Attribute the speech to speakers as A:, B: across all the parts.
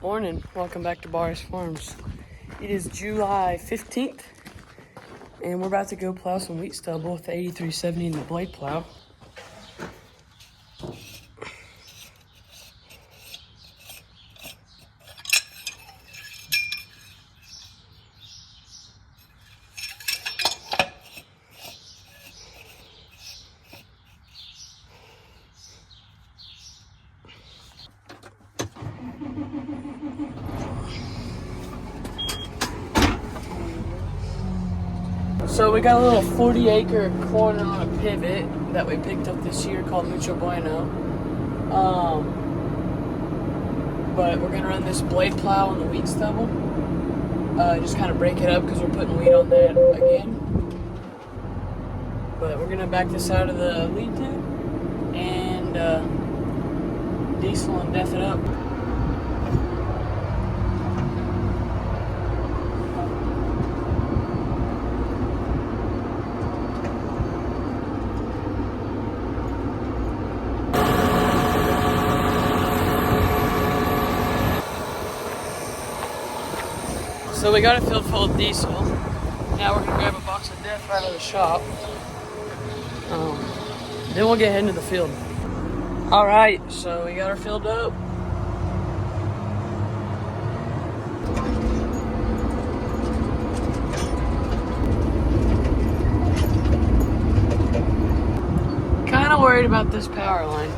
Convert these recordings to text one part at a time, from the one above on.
A: Morning, welcome back to Bars Farms. It is July 15th, and we're about to go plow some wheat stubble with the 8370 and the blade plow. So we got a little 40-acre corner on a pivot that we picked up this year called Mucho Bueno. But we're gonna run this blade plow on the wheat stubble. Just kind of break it up because we're putting wheat on that again. But we're gonna back this out of the lead tube and diesel and def it up. So we got it filled full of diesel. Now we're gonna grab a box of def right out of the shop. Then we'll get into the field. All right, so we got her filled up. Kind of worried about this power line.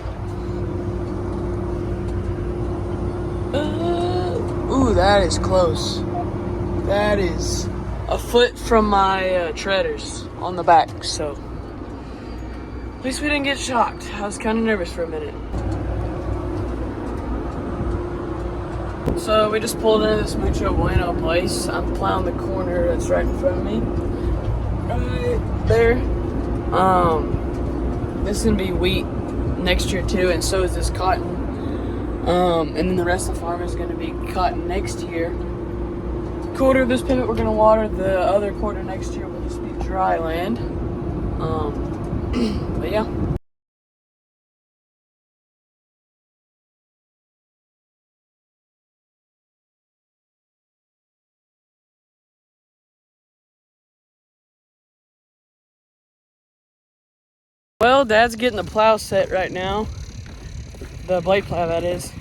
A: Ooh, that is close. That is a foot from my treaders on the back, so at least we didn't get shocked. I was kind of nervous for a minute. So we just pulled into this Mucho Bueno place. I'm plowing the corner that's right in front of me. Right there. This is gonna be wheat next year too, and so is this cotton. And then the rest of the farm is gonna be cotton next year. Quarter of this pivot we're gonna water, the other quarter next year will just be dry land. But yeah. Well, Dad's getting the plow set right now. The blade plow, that is.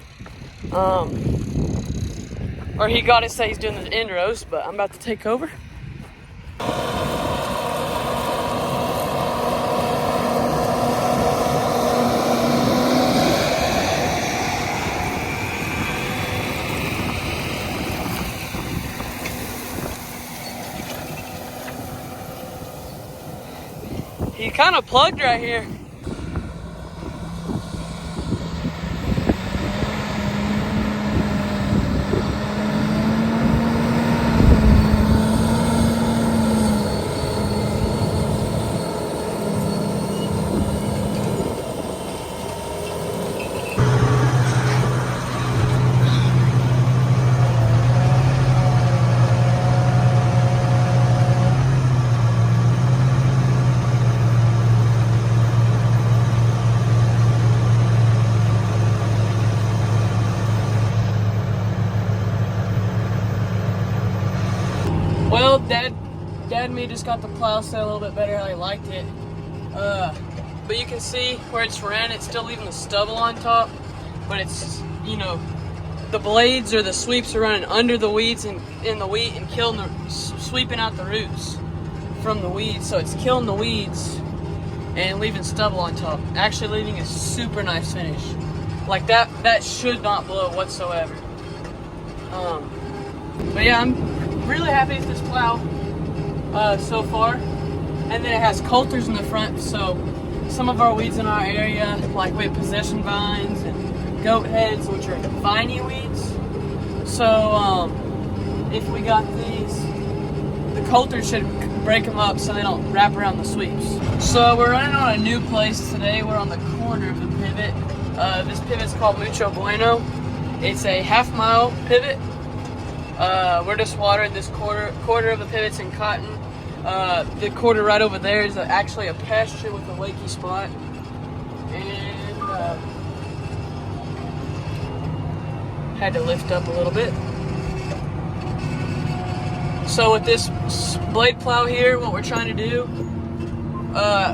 A: Or he got it set, he's doing the end rows, but I'm about to take over. He kind of plugged right here. Well, Dad and me just got the plow set a little bit better. I liked it. But you can see where it's ran, it's still leaving the stubble on top, but it's, you know, the blades or the sweeps are running under the weeds and in the wheat and killing sweeping out the roots from the weeds. So it's killing the weeds and leaving stubble on top. Actually leaving a super nice finish. Like that should not blow whatsoever. But yeah, I'm really happy with this plow so far. And then it has coulters in the front, so some of our weeds in our area, like we have possession vines and goat heads, which are viney weeds. So if we got these, the coulters should break them up so they don't wrap around the sweeps. So we're running on a new place today. We're on the corner of the pivot. This pivot's called Mucho Bueno. It's a half-mile pivot. We're just watering this quarter of the pivots in cotton. The quarter right over there is actually a pasture with a lakey spot. And had to lift up a little bit. So with this blade plow here, what we're trying to do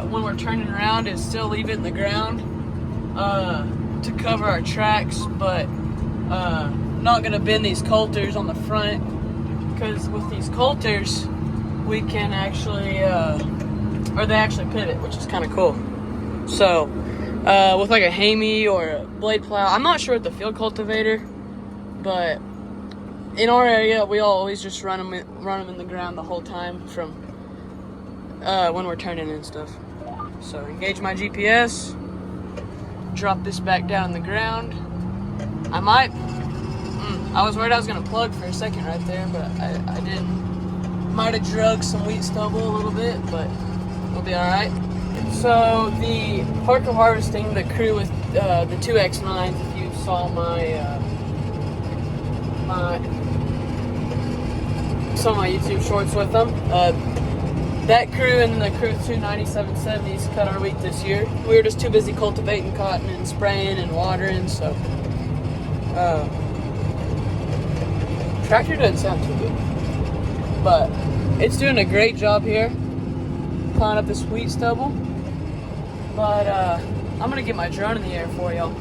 A: when we're turning around is still leave it in the ground to cover our tracks, but not gonna bend these coulters on the front, because with these coulters we can actually, or they actually pivot, which is kind of cool. So with like a Hamey or a blade plow, I'm not sure with the field cultivator, but in our area we always just run them in the ground the whole time from when we're turning and stuff. So engage my GPS, drop this back down in the ground. I was worried I was gonna plug for a second right there, but I didn't. Might have drugged some wheat stubble a little bit, but we'll be all right. So the Parker Harvesting, the crew with the 2X9s, if you saw some of my YouTube shorts with them, that crew and the crew with 29770s cut our wheat this year. We were just too busy cultivating cotton and spraying and watering, so tractor doesn't sound too good, but it's doing a great job here plowing up this wheat stubble. But I'm gonna get my drone in the air for y'all.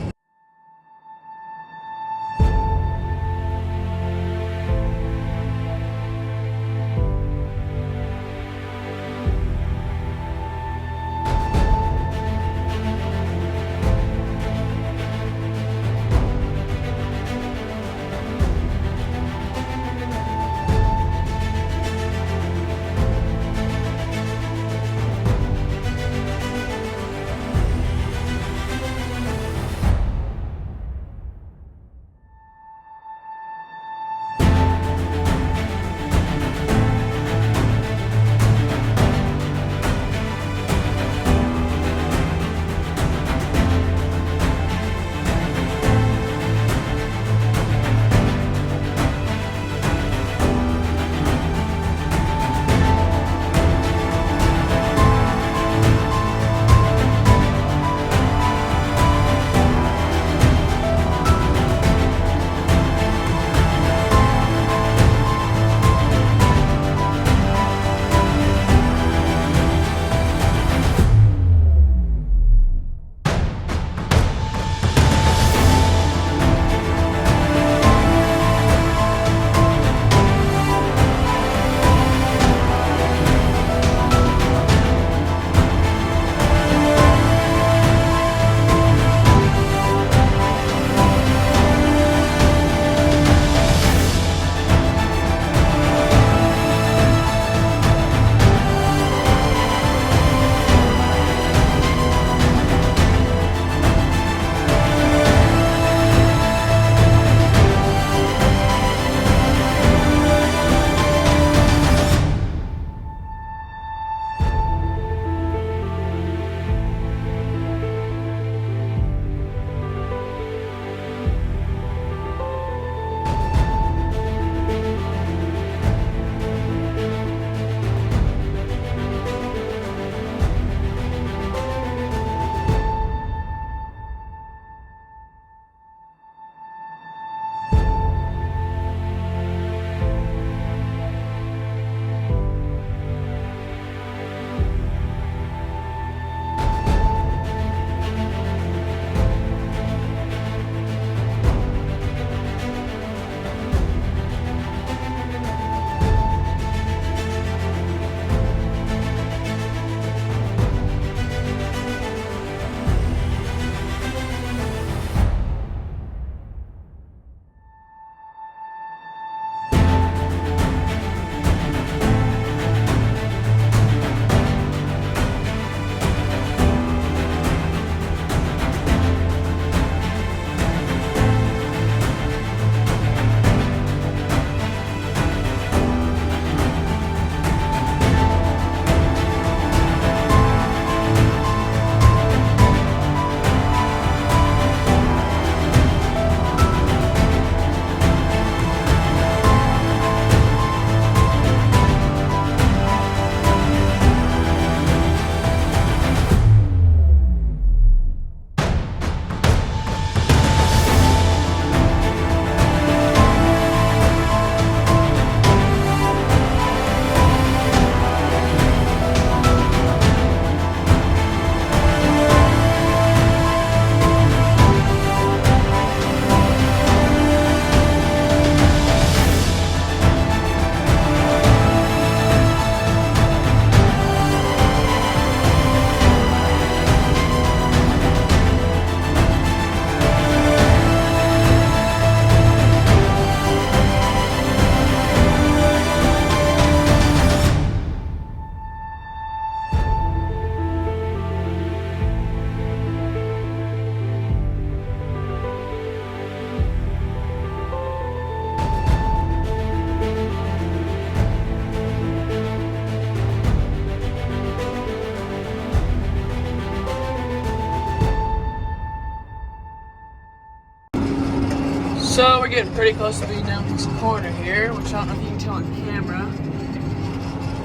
A: getting pretty close to being down this corner here, which I don't know if you can tell on camera.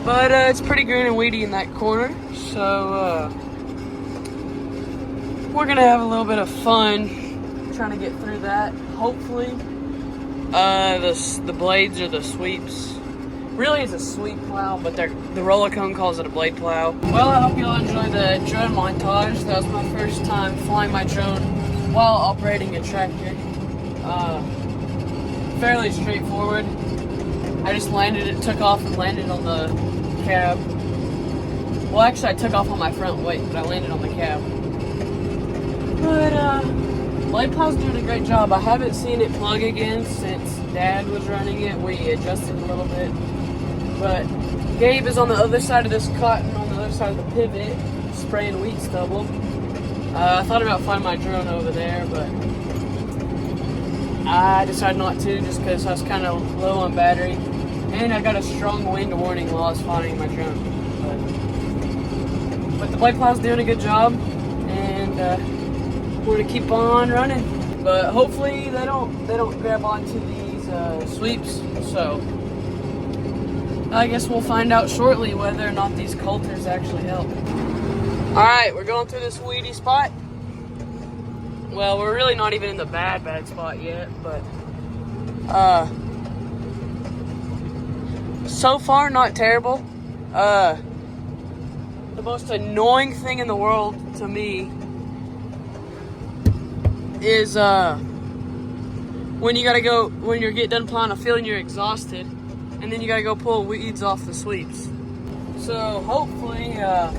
A: But it's pretty green and weedy in that corner, so we're gonna have a little bit of fun trying to get through that, hopefully. The blades are the sweeps. Really, it's a sweep plow, but the roller cone calls it a blade plow. Well, I hope you all enjoyed the drone montage. That was my first time flying my drone while operating a tractor. Fairly straightforward. I just landed it, took off and landed on the cab. Well, actually, I took off on my front weight, but I landed on the cab. But, blade plow's doing a great job. I haven't seen it plug again since Dad was running it. We adjusted a little bit. But Gabe is on the other side of this cotton, on the other side of the pivot, spraying wheat stubble. I thought about flying my drone over there, but I decided not to just because I was kind of low on battery. And I got a strong wind warning while I was flying my drone. But the blade plow's doing a good job, and we're gonna keep on running. But hopefully they don't grab onto these sweeps. So I guess we'll find out shortly whether or not these coulters actually help. All right, we're going through this weedy spot. Well, we're really not even in the bad spot yet, but so far not terrible. The most annoying thing in the world to me is when you get done plowing a field and you're exhausted, and then you gotta go pull weeds off the sweeps. So hopefully I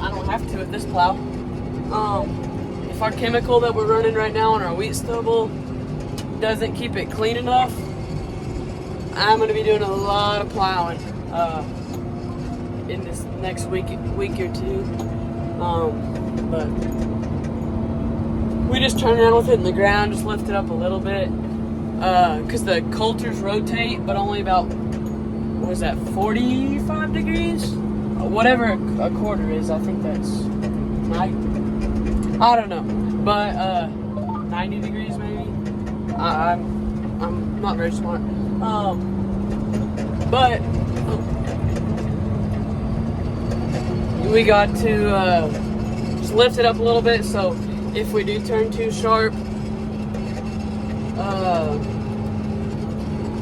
A: don't have to with this plow. If our chemical that we're running right now on our wheat stubble doesn't keep it clean enough, I'm gonna be doing a lot of plowing in this next week or two. But we just turn around with it in the ground, just lift it up a little bit, because the coulters rotate, but only about, what is that, 45 degrees? Whatever a quarter is, I think that's, I don't know, but 90 degrees maybe. I'm not very smart. But we got to just lift it up a little bit, so if we do turn too sharp,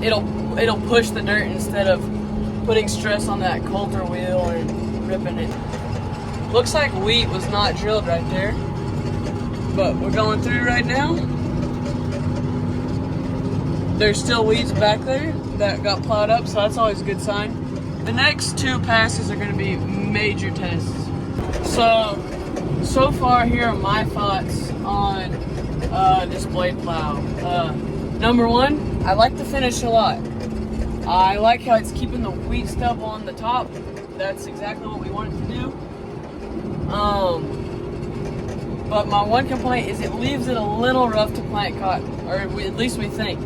A: it'll push the dirt instead of putting stress on that coulter wheel and ripping it. Looks like wheat was not drilled right there, but we're going through right now. There's still weeds back there that got plowed up, so that's always a good sign. The next two passes are going to be major tests. So far, here are my thoughts on this blade plow. Number one, I like the finish a lot. I like how it's keeping the wheat stubble on the top. That's exactly what we want it to do. But my one complaint is it leaves it a little rough to plant cotton, or at least we think.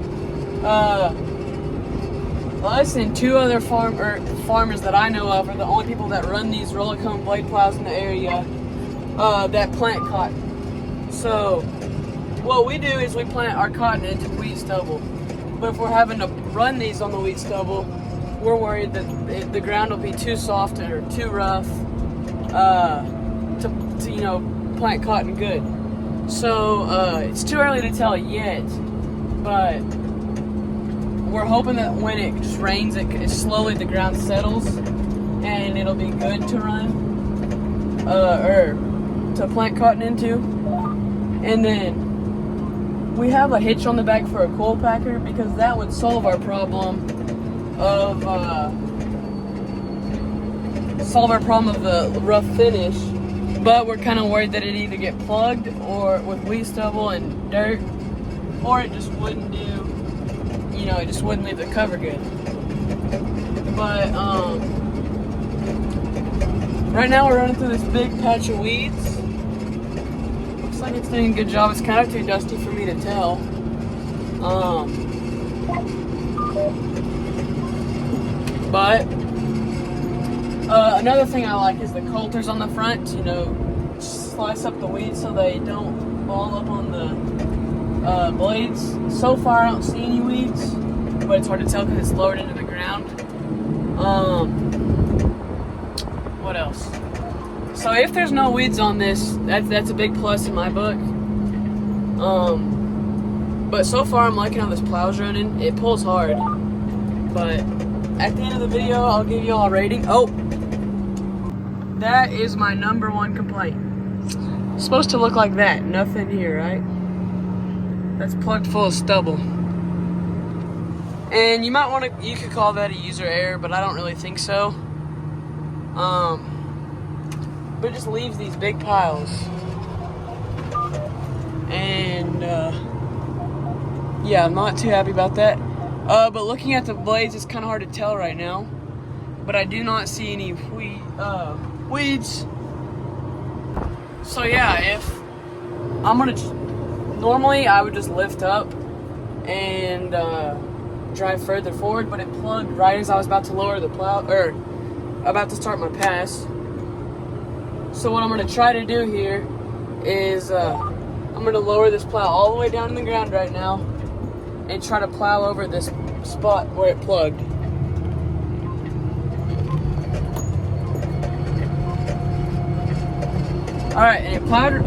A: Us and two other farmers that I know of are the only people that run these roller cone blade plows in the area that plant cotton. So what we do is we plant our cotton into wheat stubble. But if we're having to run these on the wheat stubble, we're worried that the ground will be too soft or too rough to plant cotton good. So it's too early to tell yet, but we're hoping that when it just rains, it slowly the ground settles and it'll be good to run or to plant cotton into. And then we have a hitch on the back for a coal packer because that would solve our problem of the rough finish. But we're kind of worried that it either get plugged or with wheat stubble and dirt, or it just wouldn't do. It just wouldn't leave the cover good. But right now we're running through this big patch of weeds. Looks like it's doing a good job. It's kind of too dusty for me to tell. But another thing I like is the coulters on the front. Slice up the weeds so they don't ball up on blades. So far, I don't see any weeds, but it's hard to tell because it's lowered into the ground. What else? So if there's no weeds on this, that's a big plus in my book. But so far, I'm liking how this plow's running. It pulls hard, but at the end of the video, I'll give you all a rating. Oh, that is my #1 complaint. It's supposed to look like that. Nothing here, right? That's plugged full of stubble. And you could call that a user error, but I don't really think so. But it just leaves these big piles. And yeah, I'm not too happy about that. But looking at the blades, it's kind of hard to tell right now. But I do not see any weeds. So yeah, if I'm gonna, normally I would just lift up and drive further forward, but it plugged right as I was about to lower the plow, or about to start my pass. So what I'm gonna try to do here is I'm gonna lower this plow all the way down in the ground right now and try to plow over this spot where it plugged. All right, and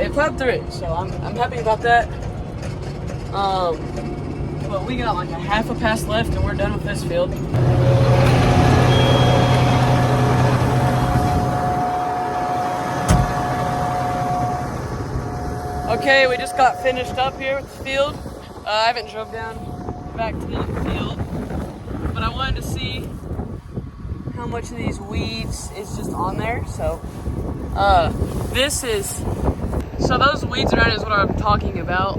A: it plowed through it, so I'm happy about that. But we got like a half a pass left and we're done with this field. Okay, we just got finished up here with the field. I haven't drove down back to the field, but I wanted to see how much of these weeds is just on there. So so those weeds around is what I'm talking about.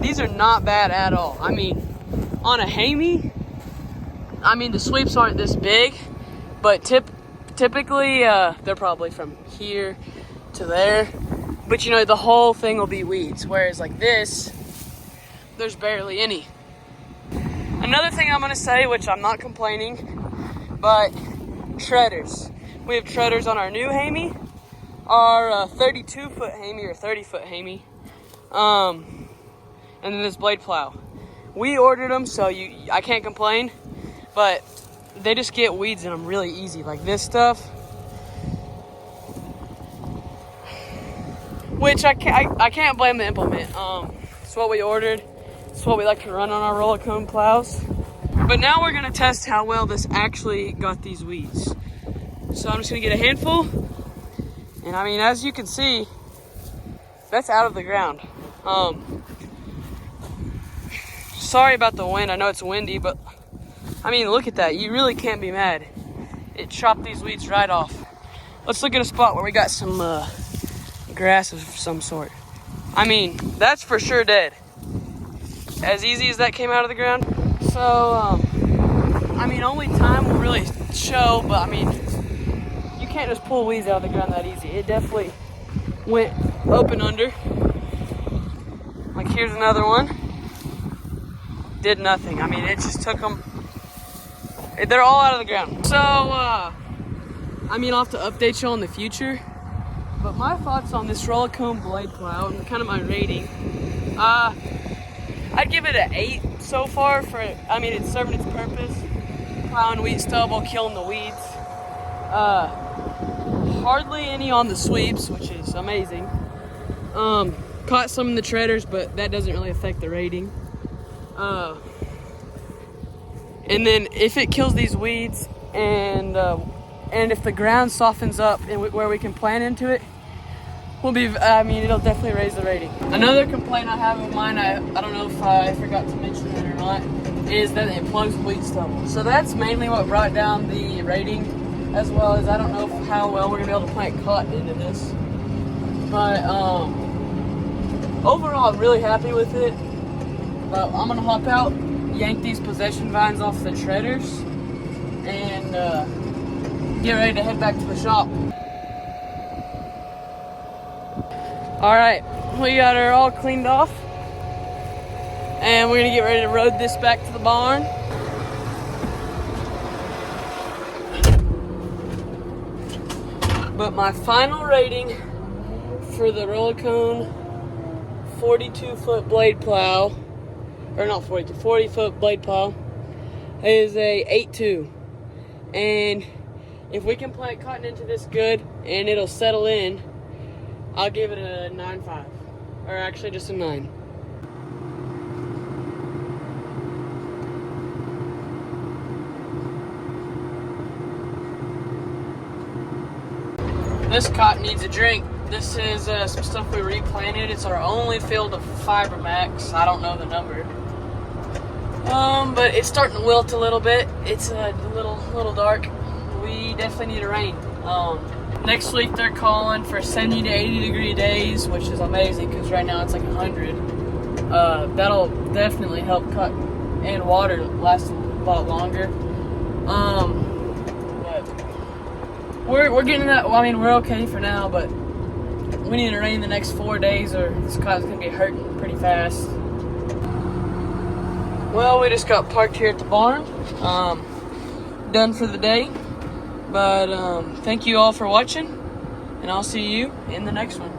A: These are not bad at all. I mean, on a Hamey, I mean, the sweeps aren't this big, but typically they're probably from here to there. But you know, the whole thing will be weeds, whereas like this, there's barely any. Another thing I'm gonna say, which I'm not complaining, but treaders. We have treaders on our new Hamey, our 32-foot Hamey or 30-foot Hamey, and then this blade plow. We ordered them, so I can't complain, but they just get weeds in them really easy, like this stuff. Which I can't blame the implement. It's what we ordered. It's what we like to run on our roller cone plows. But now we're gonna test how well this actually got these weeds. So I'm just gonna get a handful. And I mean, as you can see, that's out of the ground. Sorry about the wind. I know it's windy, but I mean, look at that. You really can't be mad. It chopped these weeds right off. Let's look at a spot where we got some grass of some sort. I mean, that's for sure dead. As easy as that came out of the ground. So, I mean, only time will really show, but I mean, you can't just pull weeds out of the ground that easy. It definitely went up and under. Like, here's another one. Did nothing. I mean, it just took them. They're all out of the ground. So, I mean, I'll have to update you in the future. But my thoughts on this roller cone blade plow and kind of my rating, I'd give it an 8 so far. I mean, it's serving its purpose. Plowing wheat stubble, killing the weeds. Hardly any on the sweeps, which is amazing. Caught some in the treaders, but that doesn't really affect the rating. And then if it kills these weeds and if the ground softens up and where we can plant into it, it'll definitely raise the rating. Another complaint I have of mine, I don't know if I forgot to mention it or not, is that it plugs with wheat stubble. So that's mainly what brought down the rating, as well as I don't know how well we're gonna be able to plant cotton into this. But overall, I'm really happy with it. But I'm gonna hop out, yank these possession vines off the treaders, and get ready to head back to the shop. All right, we got her all cleaned off, and we're gonna get ready to road this back to the barn. But my final rating for the roller cone 42-foot blade plow, or not 42, 40-foot blade plow. It is a 8.2, and if we can plant cotton into this good and it'll settle in, I'll give it a 9.5, or actually just a 9. This cotton needs a drink. This is some stuff we replanted. It's our only field of Fiber Max. I don't know the number. But it's starting to wilt a little bit. It's a little dark. We definitely need a rain. Next week they're calling for 70 to 80 degree days, which is amazing because right now it's like 100. That'll definitely help cut and water last a lot longer. But we're getting that. Well, I mean, we're okay for now, but we need to rain the next 4 days, or this cotton's gonna be hurting pretty fast. Well, we just got parked here at the barn. Done for the day. But thank you all for watching, and I'll see you in the next one.